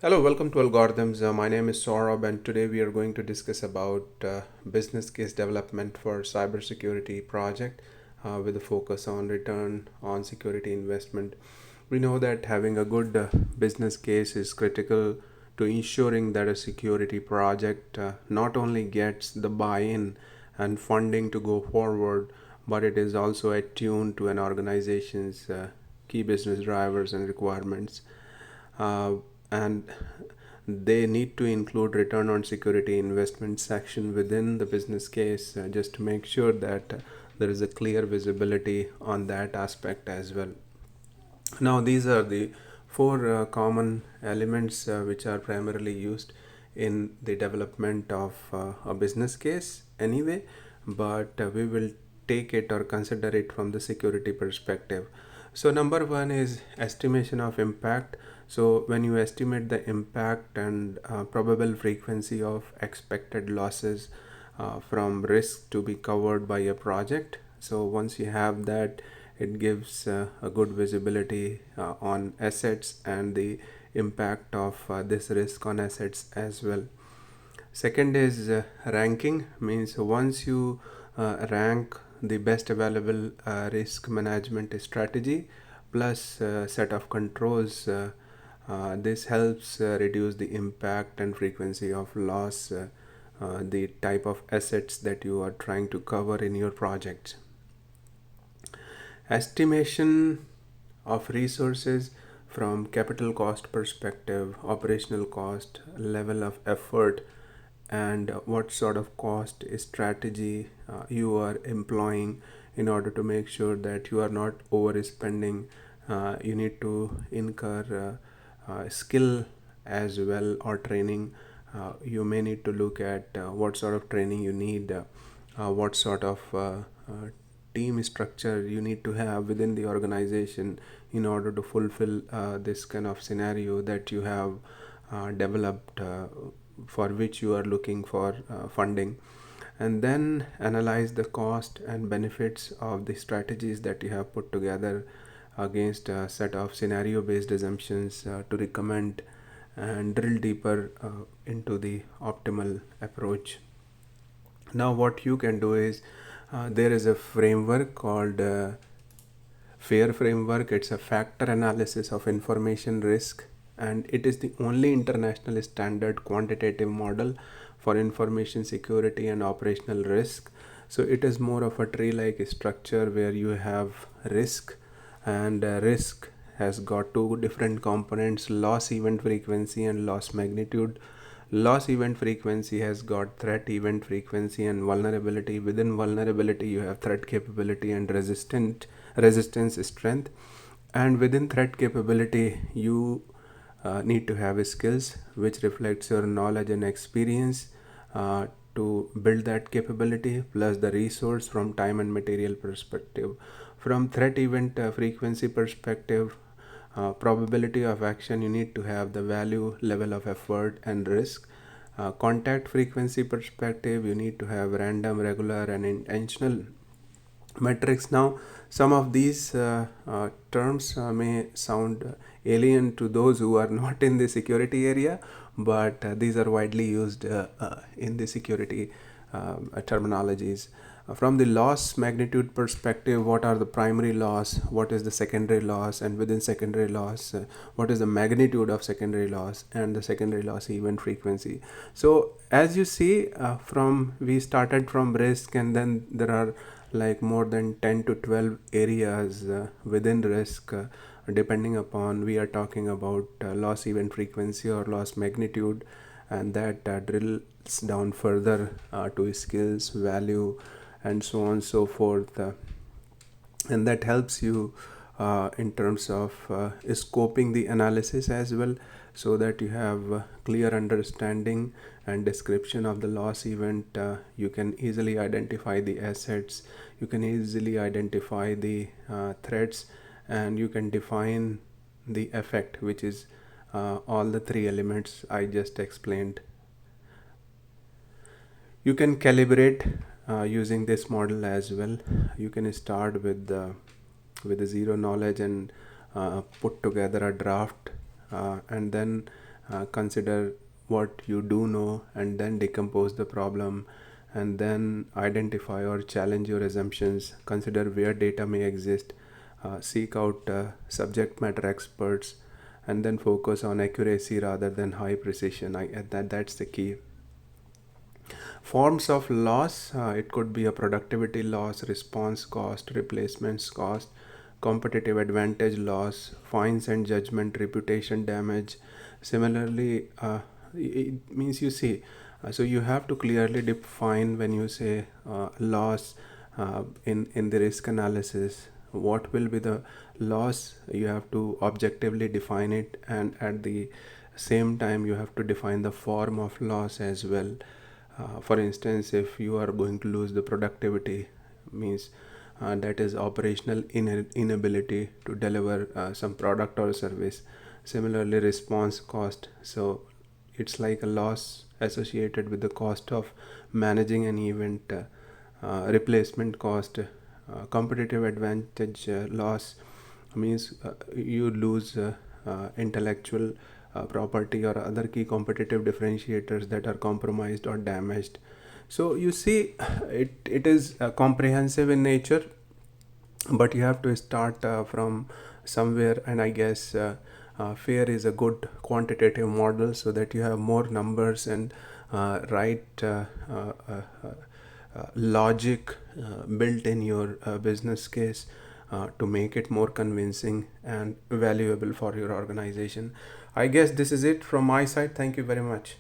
Hello, welcome to Algorithms. My name is Saurabh, and today we are going to discuss about business case development for cybersecurity project with a focus on return on security investment. We know that having a good business case is critical to ensuring that a security project not only gets the buy-in and funding to go forward, but it is also attuned to an organization's key business drivers and requirements. And they need to include return on security investment section within the business case just to make sure that there is a clear visibility on that aspect as well. Now, these are the four common elements which are primarily used in the development of a business case anyway, but we will take it or consider it from the security perspective. So, number one is estimation of impact. So, when you estimate the impact and probable frequency of expected losses from risk to be covered by a project. So, once you have that, it gives a good visibility on assets and the impact of this risk on assets as well. Second is ranking, means once you rank the best available risk management strategy plus set of controls, this helps reduce the impact and frequency of loss, the type of assets that you are trying to cover in your project. Estimation of resources from capital cost perspective, operational cost, level of effort, and what sort of cost strategy you are employing in order to make sure that you are not overspending. You need to incur skill as well or training. You may need to look at what sort of training you need, what sort of team structure you need to have within the organization in order to fulfill this kind of scenario that you have developed, for which you are looking for funding. And then analyze the cost and benefits of the strategies that you have put together against a set of scenario based assumptions to recommend and drill deeper into the optimal approach. Now, what you can do is there is a framework called FAIR framework. It's a factor analysis of information risk, and it is the only international standard quantitative model for information security and operational risk. So it is more of a tree like structure where you have risk, and risk has got two different components: loss event frequency and loss magnitude. Loss event frequency has got threat event frequency and vulnerability. Within vulnerability you have threat capability and resistance strength, and within threat capability you need to have skills which reflects your knowledge and experience to build that capability, plus the resource from time and material perspective. From threat event frequency perspective, probability of action, you need to have the value, level of effort and risk. Contact frequency perspective, you need to have random, regular and intentional metrics. Now, some of these terms may sound alien to those who are not in the security area, but these are widely used in the security terminologies. From the loss magnitude perspective, what are the primary loss, what is the secondary loss, and within secondary loss, what is the magnitude of secondary loss and the secondary loss event frequency. So as you see, from we started from risk, and then there are like more than 10 to 12 areas within risk, depending upon we are talking about loss event frequency or loss magnitude, and that drills down further to skills, value, and so on and so forth, and that helps you in terms of scoping the analysis as well, so that you have clear understanding and description of the loss event. You can easily identify the assets, you can easily identify the threats, and you can define the effect, which is all the three elements I just explained. You can calibrate using this model as well. You can start with the zero knowledge and put together a draft, and then consider what you do know, and then decompose the problem, and then identify or challenge your assumptions, consider where data may exist, seek out subject matter experts, and then focus on accuracy rather than high precision. That's the key. Forms of loss, it could be a productivity loss, response cost, replacements cost, competitive advantage loss, fines and judgment, reputation damage. Similarly, it means you see, so you have to clearly define when you say loss in the risk analysis. What will be the loss? You have to objectively define it, and at the same time, you have to define the form of loss as well. For instance, if you are going to lose the productivity, means that is operational inability to deliver some product or service. Similarly, response cost, so it's like a loss associated with the cost of managing an event. Replacement cost, competitive advantage loss, means you lose intellectual property or other key competitive differentiators that are compromised or damaged. So you see, it is comprehensive in nature, but you have to start from somewhere, and I guess fair is a good quantitative model so that you have more numbers and right logic built in your business case to make it more convincing and valuable for your organization. I guess this is it from my side. Thank you very much.